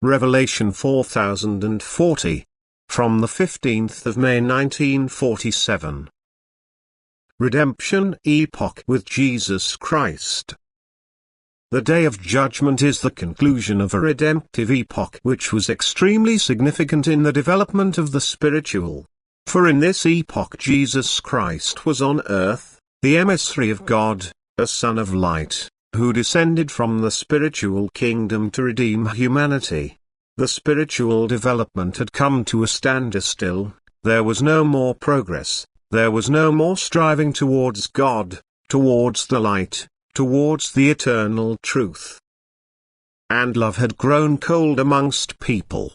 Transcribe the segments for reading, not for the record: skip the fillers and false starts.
Revelation 4040. From the 15th of May 1947. Redemption Epoch with Jesus Christ. The Day of Judgment is the conclusion of a redemptive epoch which was extremely significant in the development of the spiritual. For in this epoch Jesus Christ was on earth, the emissary of God, a Son of Light, who descended from the spiritual kingdom to redeem humanity. The spiritual development had come to a standstill, there was no more progress, there was no more striving towards God, towards the light, towards the eternal truth. And love had grown cold amongst people.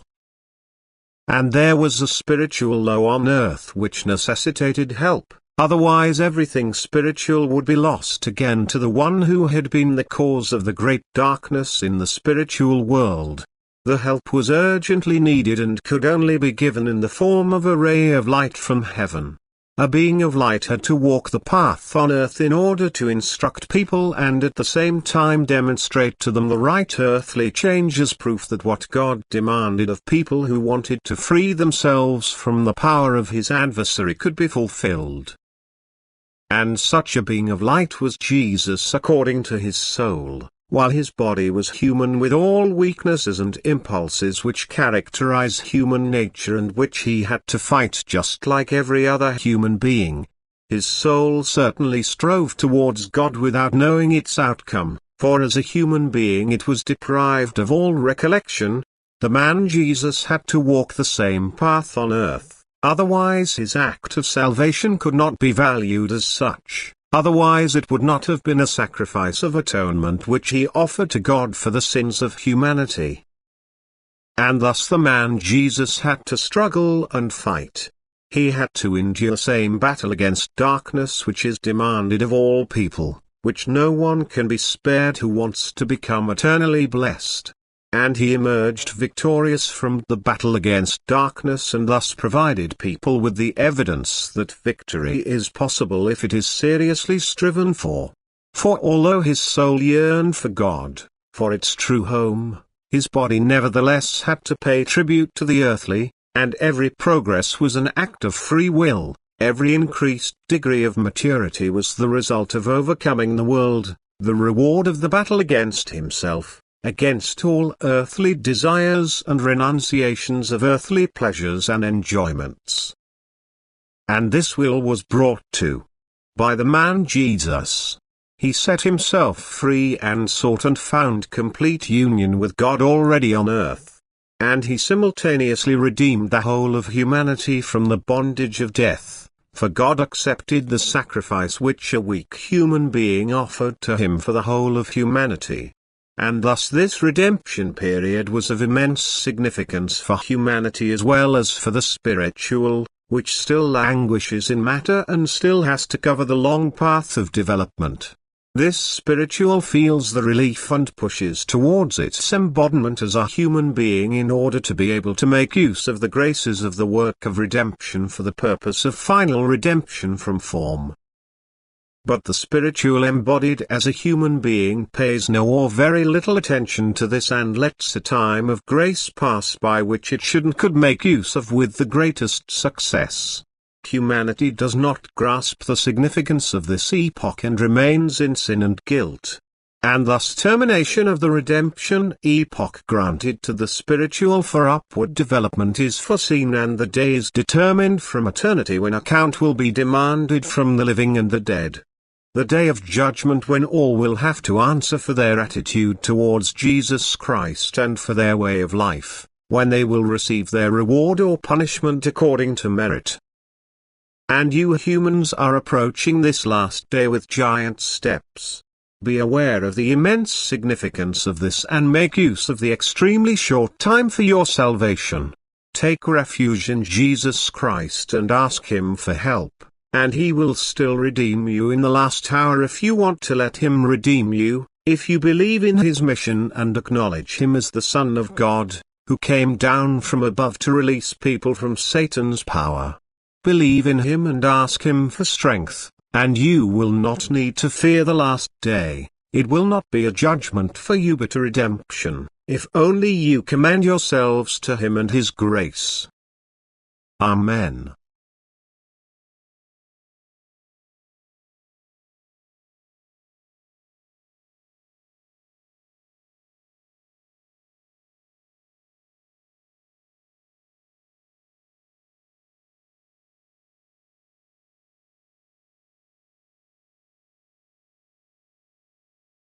And there was a spiritual low on earth which necessitated help, otherwise everything spiritual would be lost again to the one who had been the cause of the great darkness in the spiritual world. The help was urgently needed and could only be given in the form of a ray of light from heaven. A being of light had to walk the path on earth in order to instruct people and at the same time demonstrate to them the right earthly change as proof that what God demanded of people who wanted to free themselves from the power of his adversary could be fulfilled. And such a being of light was Jesus according to his soul, while his body was human with all weaknesses and impulses which characterize human nature and which he had to fight just like every other human being. His soul certainly strove towards God without knowing its outcome, for as a human being it was deprived of all recollection. The man Jesus had to walk the same path on earth, otherwise his act of salvation could not be valued as such. Otherwise it would not have been a sacrifice of atonement which he offered to God for the sins of humanity. And thus the man Jesus had to struggle and fight. He had to endure the same battle against darkness which is demanded of all people, which no one can be spared who wants to become eternally blessed. And he emerged victorious from the battle against darkness and thus provided people with the evidence that victory is possible if it is seriously striven for. For although his soul yearned for God, for its true home, his body nevertheless had to pay tribute to the earthly, and every progress was an act of free will, every increased degree of maturity was the result of overcoming the world, the reward of the battle against himself, against all earthly desires and renunciations of earthly pleasures and enjoyments. And this will was brought to by the man Jesus. He set himself free and sought and found complete union with God already on earth. And he simultaneously redeemed the whole of humanity from the bondage of death, for God accepted the sacrifice which a weak human being offered to him for the whole of humanity. And thus this redemption period was of immense significance for humanity as well as for the spiritual, which still languishes in matter and still has to cover the long path of development. This spiritual feels the relief and pushes towards its embodiment as a human being in order to be able to make use of the graces of the work of redemption for the purpose of final redemption from form. But the spiritual embodied as a human being pays no or very little attention to this and lets a time of grace pass by which it should and could make use of with the greatest success. Humanity does not grasp the significance of this epoch and remains in sin and guilt. And thus termination of the redemption epoch granted to the spiritual for upward development is foreseen and the day is determined from eternity when account will be demanded from the living and the dead. The day of judgment when all will have to answer for their attitude towards Jesus Christ and for their way of life, when they will receive their reward or punishment according to merit. And you humans are approaching this last day with giant steps. Be aware of the immense significance of this and make use of the extremely short time for your salvation. Take refuge in Jesus Christ and ask him for help. And he will still redeem you in the last hour if you want to let him redeem you, if you believe in his mission and acknowledge him as the Son of God, who came down from above to release people from Satan's power. Believe in him and ask him for strength, and you will not need to fear the last day. It will not be a judgment for you but a redemption. if only you commend yourselves to Him and His grace. Amen.